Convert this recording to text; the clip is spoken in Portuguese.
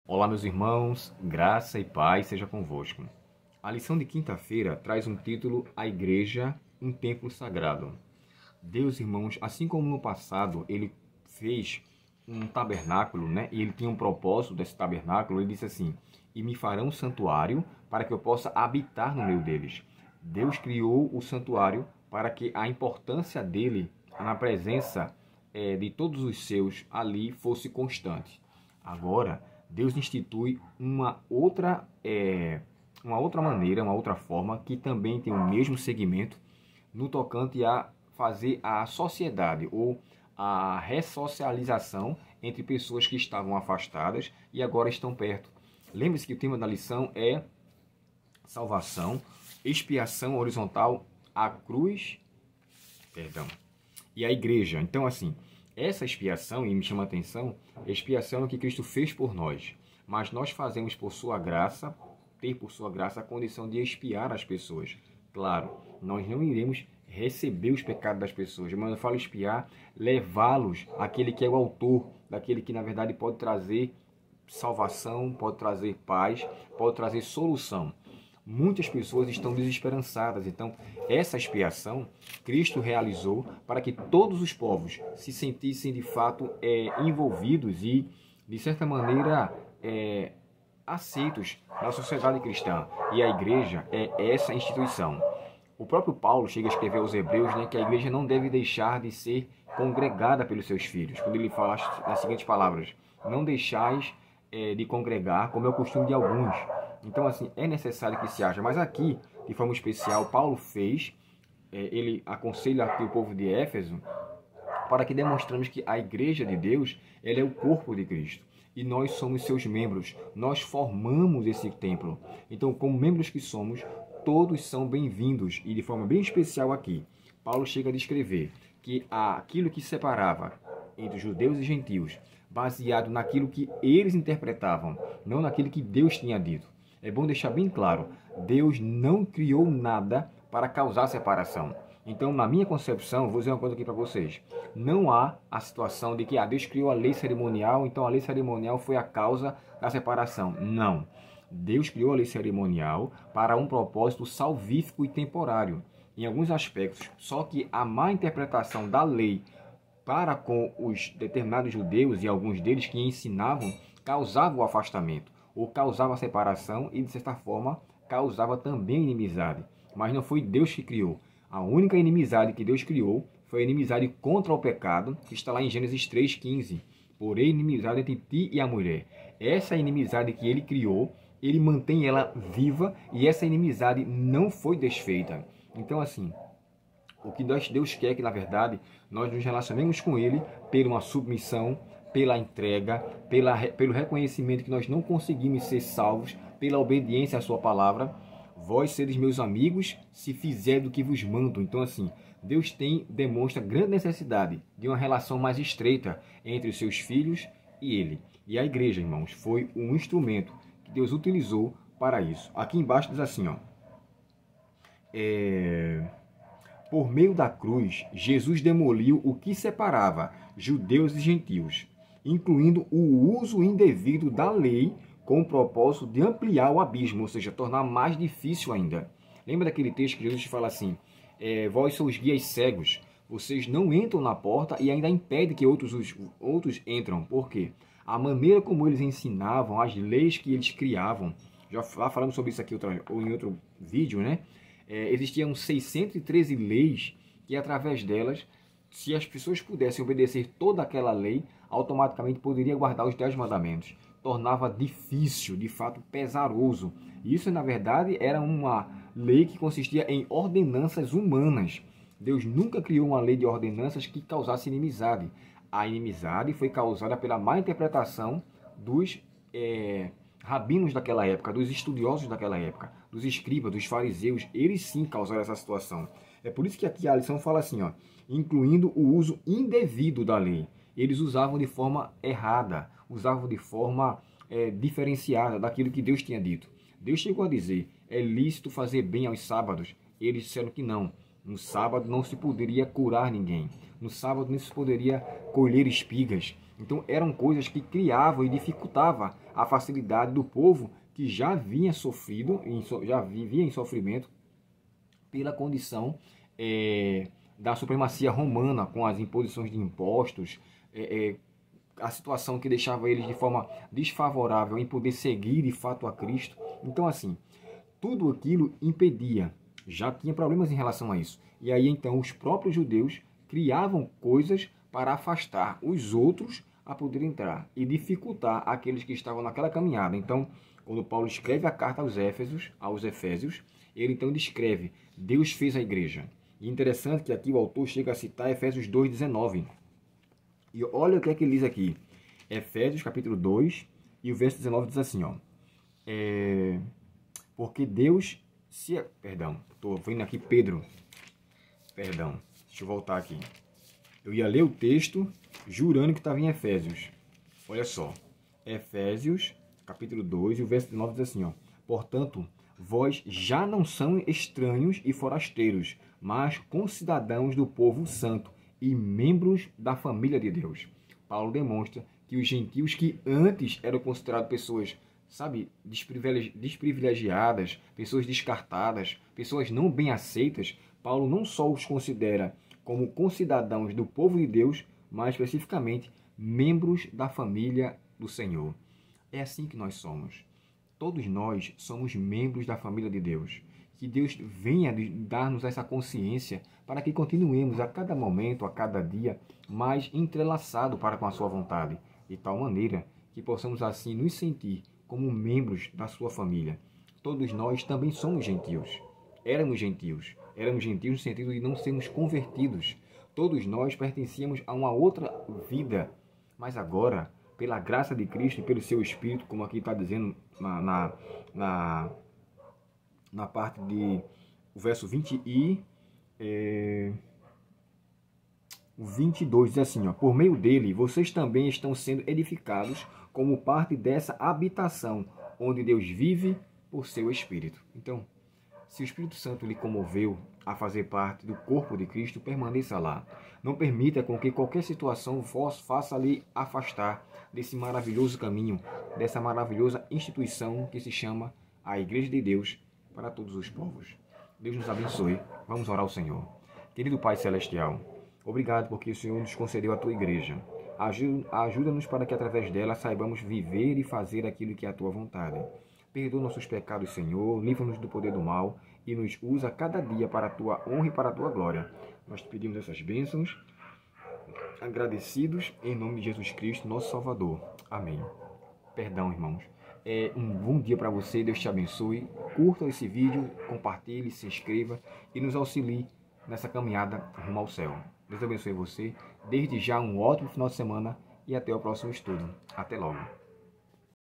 Olá, meus irmãos, graça e paz seja convosco. A lição de quinta-feira traz um título: A Igreja, um Templo Sagrado. Deus, irmãos, assim como no passado ele fez um tabernáculo, né? E ele tinha um propósito desse tabernáculo. Ele disse assim: e me farão um santuário para que eu possa habitar no meio deles. Deus criou o santuário para que a importância dele na presença de todos os seus ali fosse constante. Agora, Deus institui uma outra maneira, uma outra forma, que também tem o mesmo segmento no tocante a fazer a sociedade ou a ressocialização entre pessoas que estavam afastadas e agora estão perto. Lembre-se que o tema da lição é salvação, expiação horizontal, a cruz, e a igreja. Então, assim, essa expiação, e me chama a atenção, expiação é o que Cristo fez por nós. Mas nós fazemos por sua graça, ter por sua graça a condição de expiar as pessoas. Claro, nós não iremos receber os pecados das pessoas, mas eu falo expiar, levá-los àquele que é o autor, daquele que na verdade pode trazer salvação, pode trazer paz, pode trazer solução. Muitas pessoas estão desesperançadas, então essa expiação Cristo realizou para que todos os povos se sentissem de fato envolvidos e, de certa maneira, aceitos na sociedade cristã. E a igreja é essa instituição. O próprio Paulo chega a escrever aos Hebreus, né, que a igreja não deve deixar de ser congregada pelos seus filhos, quando ele fala nas seguintes palavras: não deixais de congregar, como é o costume de alguns. Então, assim, é necessário que se haja. Mas aqui, de forma especial, Paulo fez, ele aconselha aqui o povo de Éfeso, para que demonstramos que a igreja de Deus, ela é o corpo de Cristo. E nós somos seus membros, nós formamos esse templo. Então, como membros que somos, todos são bem-vindos. E de forma bem especial aqui, Paulo chega a descrever que aquilo que separava entre judeus e gentios, baseado naquilo que eles interpretavam, não naquilo que Deus tinha dito. É bom deixar bem claro, Deus não criou nada para causar separação. Então, na minha concepção, vou dizer uma coisa aqui para vocês. Não há a situação de que Deus criou a lei cerimonial, então a lei cerimonial foi a causa da separação. Não. Deus criou a lei cerimonial para um propósito salvífico e temporário, em alguns aspectos. Só que a má interpretação da lei para com os determinados judeus e alguns deles que ensinavam, causava o afastamento, ou causava a separação e, de certa forma, causava também inimizade. Mas não foi Deus que criou. A única inimizade que Deus criou foi a inimizade contra o pecado, que está lá em Gênesis 3,15. Porém, inimizade entre ti e a mulher. Essa inimizade que ele criou, ele mantém ela viva e essa inimizade não foi desfeita. Então, assim, o que Deus quer é que, na verdade, nós nos relacionemos com Ele por uma submissão, pela entrega, pelo reconhecimento que nós não conseguimos ser salvos, pela obediência à sua palavra. Vós sereis meus amigos, se fizer do que vos mando. Então, assim, Deus demonstra grande necessidade de uma relação mais estreita entre os seus filhos e Ele. E a igreja, irmãos, foi um instrumento que Deus utilizou para isso. Aqui embaixo diz assim, ó. Por meio da cruz, Jesus demoliu o que separava judeus e gentios, incluindo o uso indevido da lei com o propósito de ampliar o abismo, ou seja, tornar mais difícil ainda. Lembra daquele texto que Jesus fala assim, vós sois guias cegos, vocês não entram na porta e ainda impedem que outros entram. Por quê? A maneira como eles ensinavam, as leis que eles criavam, já falamos sobre isso aqui em outro vídeo, né? Existiam 613 leis que, através delas, se as pessoas pudessem obedecer toda aquela lei, automaticamente poderia guardar os 10 mandamentos. Tornava difícil, de fato pesaroso. Isso, na verdade, era uma lei que consistia em ordenanças humanas. Deus nunca criou uma lei de ordenanças que causasse inimizade. A inimizade foi causada pela má interpretação dos rabinos daquela época, dos estudiosos daquela época, dos escribas, dos fariseus. Eles sim causaram essa situação. É por isso que aqui a lição fala assim, ó, incluindo o uso indevido da lei. Eles usavam de forma errada, usavam de forma diferenciada daquilo que Deus tinha dito. Deus chegou a dizer, é lícito fazer bem aos sábados. Eles disseram que não. No sábado não se poderia curar ninguém. No sábado não se poderia colher espigas. Então eram coisas que criavam e dificultavam a facilidade do povo que já vinha sofrido, já vivia em sofrimento pela condição da supremacia romana, com as imposições de impostos, a situação que deixava eles de forma desfavorável em poder seguir de fato a Cristo. Então assim, tudo aquilo impedia, já tinha problemas em relação a isso. E aí então os próprios judeus criavam coisas para afastar os outros a poder entrar e dificultar aqueles que estavam naquela caminhada. Então, quando Paulo escreve a carta aos Efésios, ele então descreve: Deus fez a igreja. E interessante que aqui o autor chega a citar Efésios 2,19. E olha o que é que ele diz aqui. Efésios capítulo 2 e o verso 19 diz assim, ó. Porque Deus Perdão, estou vendo aqui Pedro. Perdão, deixa eu voltar aqui. Eu ia ler o texto jurando que estava em Efésios. Olha só. Efésios capítulo 2 e o verso 19 diz assim, ó. Portanto, vós já não são estranhos e forasteiros, mas concidadãos do povo santo e membros da família de Deus. Paulo demonstra que os gentios que antes eram considerados pessoas, sabe, desprivilegiadas, pessoas descartadas, pessoas não bem aceitas, Paulo não só os considera como concidadãos do povo de Deus, mas especificamente membros da família do Senhor. É assim que nós somos. Todos nós somos membros da família de Deus. Que Deus venha dar-nos essa consciência para que continuemos a cada momento, a cada dia, mais entrelaçado para com a sua vontade, de tal maneira que possamos assim nos sentir como membros da sua família. Todos nós também somos gentios. Éramos gentios no sentido de não sermos convertidos. Todos nós pertencíamos a uma outra vida, mas agora, pela graça de Cristo e pelo seu Espírito, como aqui está dizendo na parte de o verso 20 e o 22 diz assim, ó, por meio dele vocês também estão sendo edificados como parte dessa habitação onde Deus vive por seu Espírito. Então, se o Espírito Santo lhe comoveu a fazer parte do corpo de Cristo, permaneça lá. Não permita com que qualquer situação vos faça lhe afastar desse maravilhoso caminho, dessa maravilhosa instituição que se chama a Igreja de Deus para todos os povos. Deus nos abençoe. Vamos orar ao Senhor. Querido Pai Celestial, obrigado porque o Senhor nos concedeu a Tua Igreja. Ajuda-nos para que através dela saibamos viver e fazer aquilo que é a Tua vontade. Perdoa nossos pecados, Senhor, livra-nos do poder do mal e nos usa cada dia para a Tua honra e para a Tua glória. Nós te pedimos essas bênçãos, agradecidos em nome de Jesus Cristo, nosso Salvador. Amém. Perdão, irmãos. Um bom dia para você, Deus te abençoe. Curta esse vídeo, compartilhe, se inscreva e nos auxilie nessa caminhada rumo ao céu. Deus abençoe você. Desde já, um ótimo final de semana e até o próximo estudo. Até logo.